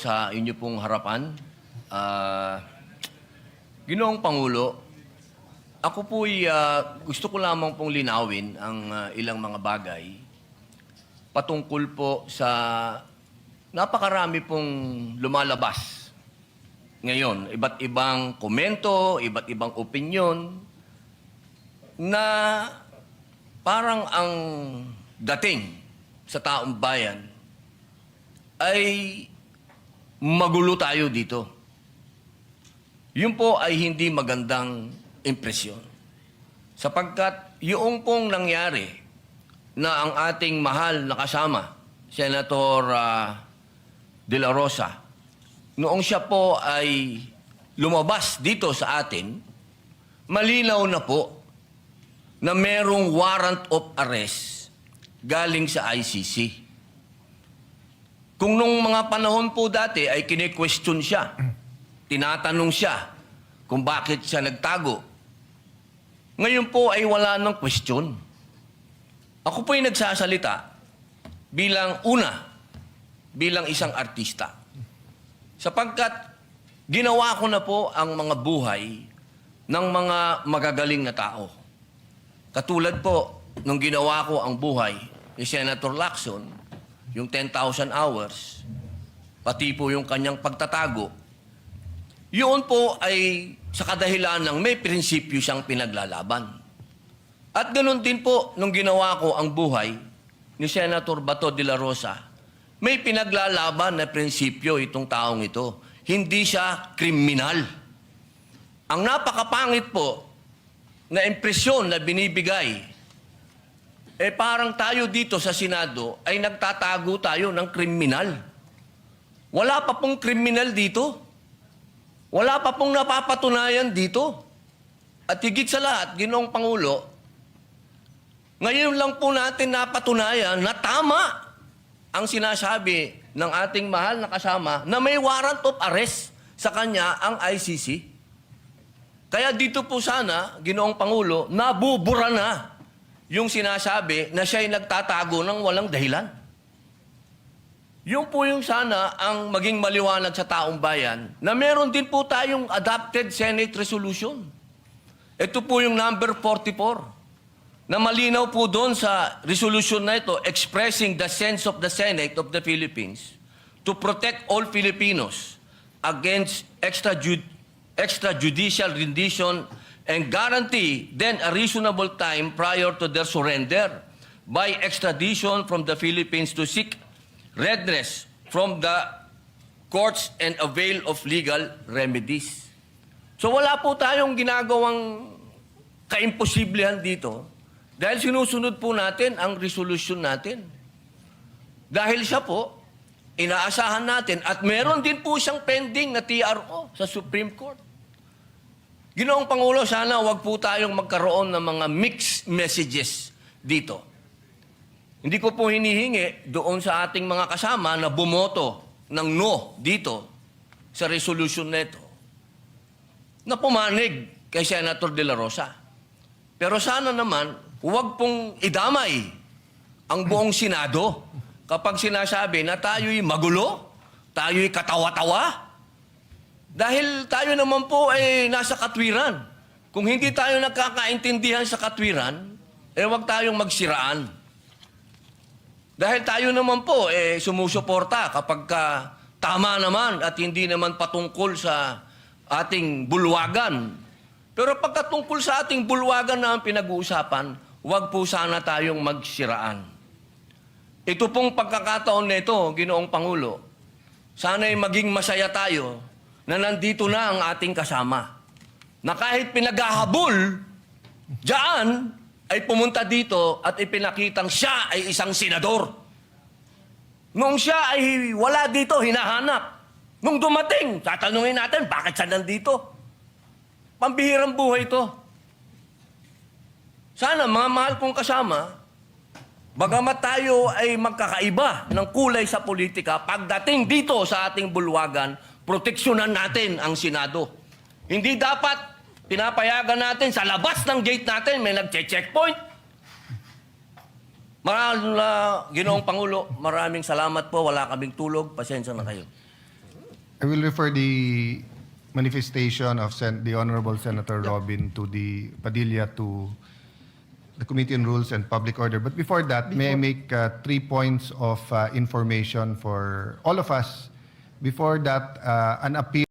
sa inyo pong harapan. Ginoong Pangulo, ako po'y gusto ko lamang pong linawin ang ilang mga bagay patungkol po sa napakarami pong lumalabas ngayon. Iba't ibang komento, iba't ibang opinyon na parang ang dating sa taong bayan ay magulo tayo dito. Yun po ay hindi magandang impresyon. Sapagkat yung pong nangyari na ang ating mahal na kasama, Senator De La Rosa, noong siya po ay lumabas dito sa atin, malinaw na po na merong warrant of arrest galing sa ICC. Kung nung mga panahon po dati ay kine-question siya, tinatanong siya kung bakit siya nagtago. Ngayon po ay wala ng question. Ako po ay nagsasalita bilang isang artista. Sapagkat ginawa ko na po ang mga buhay ng mga magagaling na tao. Katulad po, nung ginawa ko ang buhay ni Senator Lacson, yung 10,000 hours, pati po yung kanyang pagtatago, yun po ay sa kadahilan ng may prinsipyo siyang pinaglalaban. At ganun din po, nung ginawa ko ang buhay ni Senator Bato de la Rosa, may pinaglalaban na prinsipyo itong taong ito. Hindi siya kriminal. Ang napakapangit po na impresyon na binibigay, parang tayo dito sa Senado ay nagtatago tayo ng kriminal. Wala pa pong kriminal dito. Wala pa pong napapatunayan dito. At higit sa lahat, Ginoong Pangulo, ngayon lang po natin napatunayan na tama ang sinasabi ng ating mahal na kasama na may warrant of arrest sa kanya ang ICC. Kaya dito po sana, Ginoong Pangulo, nabubura na yung sinasabi na siya'y nagtatago ng walang dahilan. Yun po yung sana ang maging maliwanag sa taong bayan na meron din po tayong adopted Senate resolution. Ito po yung number 44 na malinaw po doon sa resolution na ito expressing the sense of the Senate of the Philippines to protect all Filipinos against extrajudicial rendition and guarantee then a reasonable time prior to their surrender by extradition from the Philippines to seek redress from the courts and avail of legal remedies. So wala po tayong ginagawang kaimposiblihan dito dahil sinusunod po natin ang resolution natin. Dahil siya po, inaasahan natin at meron din po siyang pending na TRO sa Supreme Court. Ginoong Pangulo, sana wag po tayong magkaroon ng mga mixed messages dito. Hindi ko po hinihingi doon sa ating mga kasama na bumoto ng no dito sa resolution na ito na pumanig kay Senator De La Rosa. Pero sana naman, huwag pong idamay ang buong Senado kapag sinasabi na tayo'y magulo, tayo'y katawa-tawa. Dahil tayo naman po ay nasa katwiran. Kung hindi tayo nagkakaintindihan sa katwiran, huwag tayong magsiraan. Dahil tayo naman po sumusuporta kapag tama naman at hindi naman patungkol sa ating bulwagan. Pero pagkatungkol sa ating bulwagan na ang pinag-uusapan, huwag po sana tayong magsiraan. Ito pong pagkakataon nito, Ginoong Pangulo, sana'y maging masaya tayo na nandito na ang ating kasama. Na kahit pinaghahabol, diyan ay pumunta dito at ipinakitang siya ay isang senador. Nung siya ay wala dito, hinahanap. Nung dumating, tatanungin natin, bakit siya nandito? Pambihirang buhay ito. Sana, mga mahal kong kasama, bagamat tayo ay magkakaiba ng kulay sa politika, pagdating dito sa ating bulwagan, proteksyonan natin ang Senado. Hindi dapat pinapayagan natin sa labas ng gate natin may nagche-checkpoint. Ginoong Pangulo, maraming salamat po. Wala kaming tulog. Pasensya na kayo. I will refer the manifestation of the Honorable Senator Robin to the Padilla to the Committee on Rules and Public Order. But before that, may I make 3 points of information for all of us. Before that, an appeal